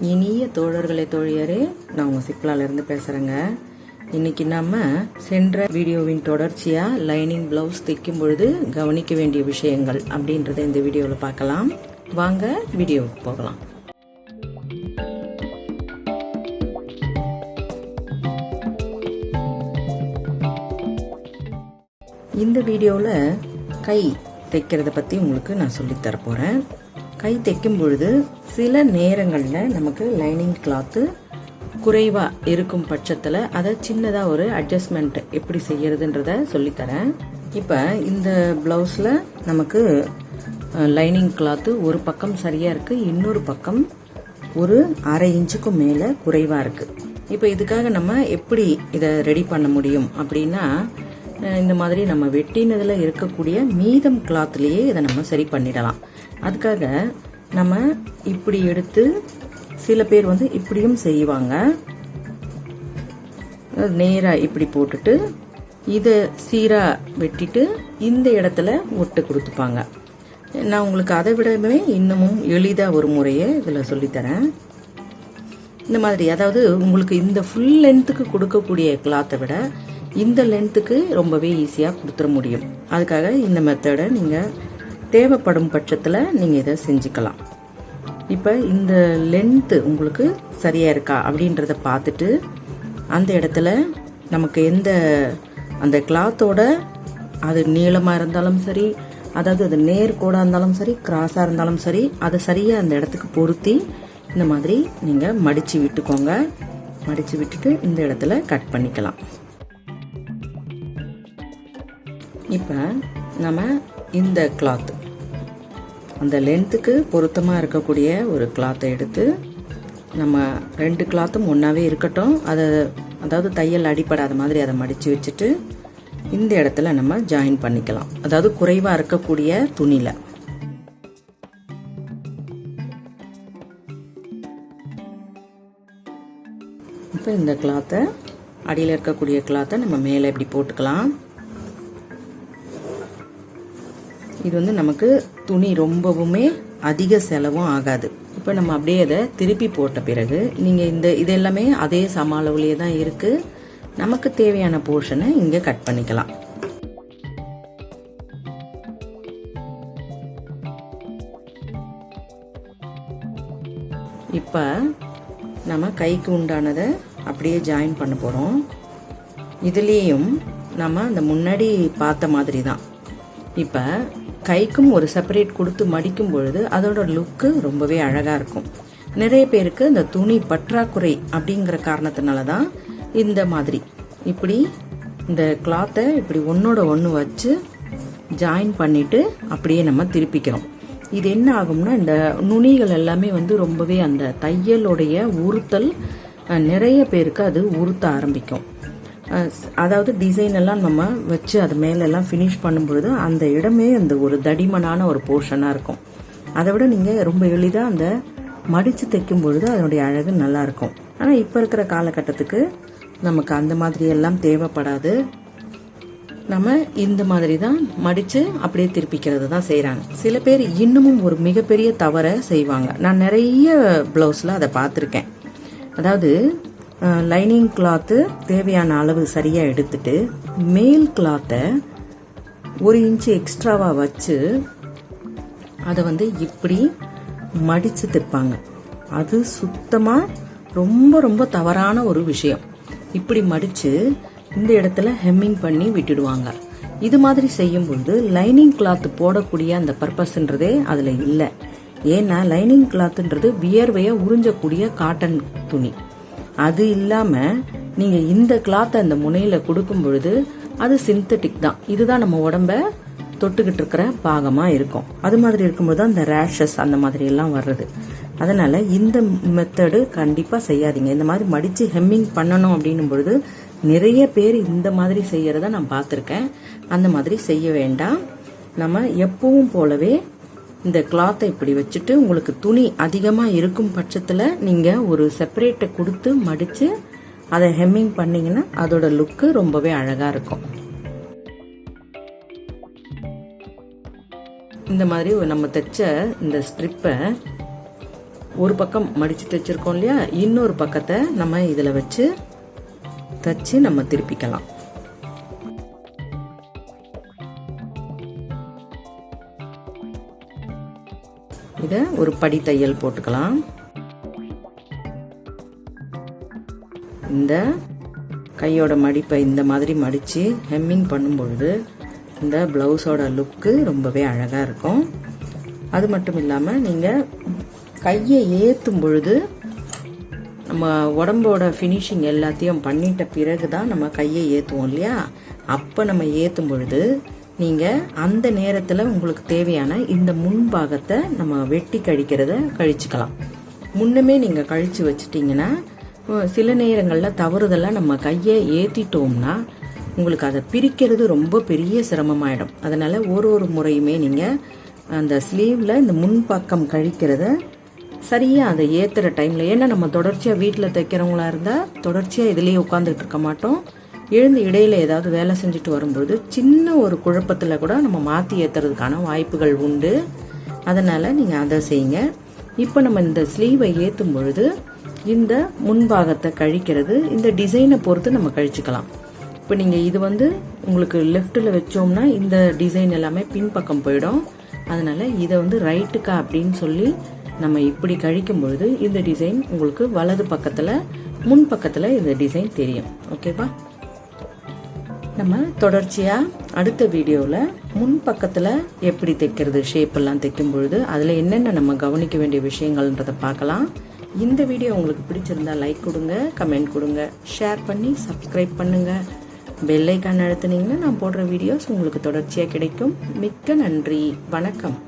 இனிய தோழர்களே தோழியரே, நான் உங்கள் சிப்லாலேருந்து பேசுகிறேங்க. இன்றைக்கி நம்ம சென்ற வீடியோவின் தொடர்ச்சியாக லைனிங் ப்ளவுஸ் தைக்கும் பொழுது கவனிக்க வேண்டிய விஷயங்கள் அப்படின்றத இந்த வீடியோவில் பார்க்கலாம். வாங்க வீடியோவுக்கு போகலாம். இந்த வீடியோவில் கை தைக்கிறத பற்றி உங்களுக்கு நான் சொல்லித்தர போகிறேன். கை தைக்கும் பொழுது சில நேரங்களில் நமக்கு லைனிங் கிளாத்து குறைவாக இருக்கும் பட்சத்தில் அதை சின்னதாக ஒரு அட்ஜஸ்ட்மெண்ட் எப்படி செய்யறதுன்றத சொல்லித்தரேன். இப்போ இந்த ப்ளவுஸில் நமக்கு லைனிங் கிளாத்து ஒரு பக்கம் சரியாக இருக்குது, இன்னொரு பக்கம் ஒரு அரை இன்ச்சுக்கும் மேலே குறைவாக இருக்குது. இப்போ இதுக்காக நம்ம எப்படி இதை ரெடி பண்ண முடியும் அப்படின்னா, இந்த மாதிரி நம்ம வெட்டினதில் இருக்கக்கூடிய மீதம் கிளாத்லேயே இதை நம்ம சரி பண்ணிடலாம். அதுக்காக நம்ம இப்படி எடுத்து, சில பேர் இப்படியும் செய்வாங்க, நேராக இப்படி போட்டுட்டு இதை சீராக வெட்டிட்டு இந்த இடத்துல ஒட்டு கொடுத்துப்பாங்க. நான் உங்களுக்கு அதை விடவே இன்னமும் எளிதாக ஒரு முறையை இதில் சொல்லித்தரேன். இந்த மாதிரி, அதாவது உங்களுக்கு இந்த ஃபுல் லென்த்துக்கு கொடுக்கக்கூடிய கிளாத்தை விட இந்த லென்த்துக்கு ரொம்பவே ஈஸியாக கொடுத்துட முடியும். அதுக்காக இந்த மெத்தடை நீங்கள் தேவைப்படும் பட்சத்தில் நீங்கள் இதை செஞ்சுக்கலாம். இப்போ இந்த லென்த்து உங்களுக்கு சரியாக இருக்கா அப்படின்றத பார்த்துட்டு அந்த இடத்துல நமக்கு அந்த கிளாத்தோட அது நீளமாக இருந்தாலும் சரி, அதாவது அது நேர்கோடாக இருந்தாலும் சரி, கிராஸாக இருந்தாலும் சரி, அதை சரியாக அந்த இடத்துக்கு பொருத்தி இந்த மாதிரி நீங்கள் மடித்து விட்டுக்கோங்க. மடித்து விட்டுட்டு இந்த இடத்துல கட் பண்ணிக்கலாம். இப்போ நம்ம இந்த கிளாத், அந்த லென்த்துக்கு பொருத்தமாக இருக்கக்கூடிய ஒரு கிளாத்தை எடுத்து, நம்ம ரெண்டு கிளாத்தும் ஒன்றாவே இருக்கட்டும், அதாவது தையல் அடிப்படாத மாதிரி அதை மடித்து வச்சுட்டு இந்த இடத்துல நம்ம ஜாயின் பண்ணிக்கலாம். அதாவது குறைவாக இருக்கக்கூடிய துணியில். இப்போ இந்த கிளாத்தை, அடியில் இருக்கக்கூடிய கிளாத்தை நம்ம மேலே இப்படி போட்டுக்கலாம். இது நமக்கு துணி ரொம்பவுமே அதிக செலவும் ஆகாது. இப்போ நம்ம அப்படியே அதை திருப்பி போட்ட பிறகு நீங்கள் இது எல்லாமே அதே சம அளவுலேயே தான் இருக்குது. நமக்கு தேவையான போர்ஷனை இங்கே கட் பண்ணிக்கலாம். இப்போ நம்ம கைக்கு உண்டானதை அப்படியே ஜாயின் பண்ண போகிறோம். இதுலேயும் நம்ம அந்த முன்னாடி பார்த்த மாதிரி தான். இப்போ கைக்கும் ஒரு செப்பரேட் கொடுத்து மடிக்கும் பொழுது அதோட லுக்கு ரொம்பவே அழகாக இருக்கும். நிறைய பேருக்கு இந்த துணி பற்றாக்குறை அப்படிங்கிற காரணத்தினால தான் இந்த மாதிரி இப்படி இந்த கிளாத்தை இப்படி ஒன்னோட ஒன்று வச்சு ஜாயின் பண்ணிட்டு அப்படியே நம்ம திருப்பிக்கிறோம். இது என்ன ஆகும்னா, இந்த நுனிகள் எல்லாமே ரொம்பவே அந்த தையலுடைய உறுத்தல் நிறைய பேருக்கு அது உறுத்த ஆரம்பிக்கும். அதாவது டிசைன் எல்லாம் நம்ம வச்சு அது மேலெல்லாம் ஃபினிஷ் பண்ணும்பொழுது அந்த இடமே அந்த ஒரு தடிமனான ஒரு போர்ஷனாக இருக்கும். அதை விட நீங்கள் ரொம்ப எளிதாக அந்த மடித்து தைக்கும் பொழுது அதனுடைய அழகு நல்லாயிருக்கும். ஆனால் இப்போ இருக்கிற காலகட்டத்துக்கு நமக்கு அந்த மாதிரி எல்லாம் தேவைப்படாது. நம்ம இந்த மாதிரி தான் மடித்து அப்படியே திருப்பிக்கிறது தான் செய்கிறாங்க. சில பேர் இன்னமும் ஒரு மிகப்பெரிய தவறை செய்வாங்க. நான் நிறைய ப்ளவுஸில் அதை பார்த்துருக்கேன். அதாவது லைனிங் கிளாத்து தேவையான அளவு சரியாக எடுத்துட்டு மேல் கிளாத்தை 1 இன்ச்சு எக்ஸ்ட்ராவாக வச்சு அதை இப்படி மடித்து தைப்பாங்க. அது சுத்தமாக ரொம்ப ரொம்ப தவறான ஒரு விஷயம். இப்படி மடித்து இந்த இடத்துல ஹெம்மிங் பண்ணி விட்டுடுவாங்க. இது மாதிரி செய்யும்பொழுது லைனிங் கிளாத்து போடக்கூடிய அந்த பர்பஸ்ன்றதே அதில் இல்லை. ஏன்னா லைனிங் கிளாத்துன்றது வியர்வையை உறிஞ்சக்கூடிய காட்டன் துணி. அது இல்லாமல் நீங்கள் இந்த கிளாத்தை அந்த முனையில் கொடுக்கும் பொழுது அது சிந்தட்டிக் தான். இதுதான் நம்ம உடம்ப தொட்டுக்கிட்டு இருக்கிற பாகமாக இருக்கும். அது மாதிரி இருக்கும்போது தான் இந்த ரேஷஸ் அந்த மாதிரி எல்லாம் வர்றது. அதனால் இந்த மெத்தடு கண்டிப்பாக செய்யாதீங்க. இந்த மாதிரி மடித்து ஹெம்மிங் பண்ணணும் அப்படின்னும் பொழுது நிறைய பேர் இந்த மாதிரி செய்யறத நான் பார்த்துருக்கேன். அந்த மாதிரி செய்ய வேண்டாம். நம்ம எப்பவும் போலவே இந்த கிளாத்தை இப்படி வச்சுட்டு, உங்களுக்கு துணி அதிகமாக இருக்கும் பட்சத்தில் நீங்கள் ஒரு செப்பரேட்டை கொடுத்து மடித்து அதை ஹெம்மிங் பண்ணிங்கன்னா அதோட லுக்கு ரொம்பவே அழகாக இருக்கும். இந்த மாதிரி நம்ம தைச்ச இந்த ஸ்ட்ரிப்பை ஒரு பக்கம் மடிச்சு தைச்சிருக்கோம் இல்லையா, இன்னொரு பக்கத்தை நம்ம இதில் வச்சு தச்சு நம்ம திருப்பிக்கலாம். இதை ஒரு படி தையல் போட்டுக்கலாம். இந்த கையோட மடிப்பை இந்த மாதிரி மடித்து ஹெம்மிங் பண்ணும்பொழுது இந்த ப்ளவுஸோட லுக்கு ரொம்பவே அழகாக இருக்கும். அது மட்டும் இல்லாமல் நீங்கள் கையை ஏற்றும் பொழுது நம்ம உடம்போட ஃபினிஷிங் எல்லாத்தையும் பண்ணிட்ட பிறகு தான் நம்ம கையை ஏற்றுவோம் இல்லையா, அப்போ நம்ம ஏற்றும் பொழுது நீங்கள் அந்த நேரத்தில் உங்களுக்கு தேவையான இந்த முன்பாகத்தை நம்ம வெட்டி கழிக்கிறத கழிச்சுக்கலாம். முன்னமே நீங்கள் கழித்து வச்சிட்டிங்கன்னா சில நேரங்களில் தவறுதெல்லாம் நம்ம கையை ஏற்றிட்டோம்னா உங்களுக்கு அதை பிரிக்கிறது ரொம்ப பெரிய சிரமமாயிடும். அதனால் ஒரு முறையுமே நீங்கள் அந்த ஸ்லீவில் இந்த முன்பக்கம் கழிக்கிறத சரியாக அதை ஏற்றுற டைமில், ஏன்னா நம்ம தொடர்ச்சியாக வீட்டில் தைக்கிறவங்களா இருந்தால் தொடர்ச்சியாக இதுலேயே உட்காந்துட்டு இருக்க மாட்டோம். எழுந்து இடையில ஏதாவது வேலை செஞ்சுட்டு வரும்போது சின்ன ஒரு குழப்பத்தில் கூட நம்ம மாற்றி ஏற்றுறதுக்கான வாய்ப்புகள் உண்டு. அதனால் நீங்கள் அதை செய்யுங்க. இப்போ நம்ம இந்த ஸ்லீவை ஏற்றும் பொழுது இந்த முன்பாகத்தை கழிக்கிறது இந்த டிசைனை பொறுத்து நம்ம கழிச்சுக்கலாம். இப்போ நீங்கள் இது உங்களுக்கு லெஃப்ட்டில் வச்சோம்னா இந்த டிசைன் எல்லாமே பின்பக்கம் போயிடும். அதனால் இதை ரைட்டுக்கா அப்படின்னு சொல்லி நம்ம இப்படி கழிக்கும் பொழுது இந்த டிசைன் உங்களுக்கு வலது பக்கத்தில் முன்பக்கத்தில் இந்த டிசைன் தெரியும். ஓகேவா? நம்ம தொடர்ச்சியாக அடுத்த வீடியோவில் முன்பக்கத்தில் எப்படி தைக்கிறது, ஷேப்பெல்லாம் தைக்கும் பொழுது அதில் என்னென்ன நம்ம கவனிக்க வேண்டிய விஷயங்கள்ன்றதை பார்க்கலாம். இந்த வீடியோ உங்களுக்கு பிடிச்சிருந்தா லைக் கொடுங்க, கமெண்ட் கொடுங்க, ஷேர் பண்ணி சப்ஸ்கிரைப் பண்ணுங்கள். பெல் ஐக்கான் அழுத்துனீங்கன்னா நான் போடுற வீடியோஸ் உங்களுக்கு தொடர்ச்சியாக கிடைக்கும். மிக்க நன்றி. வணக்கம்.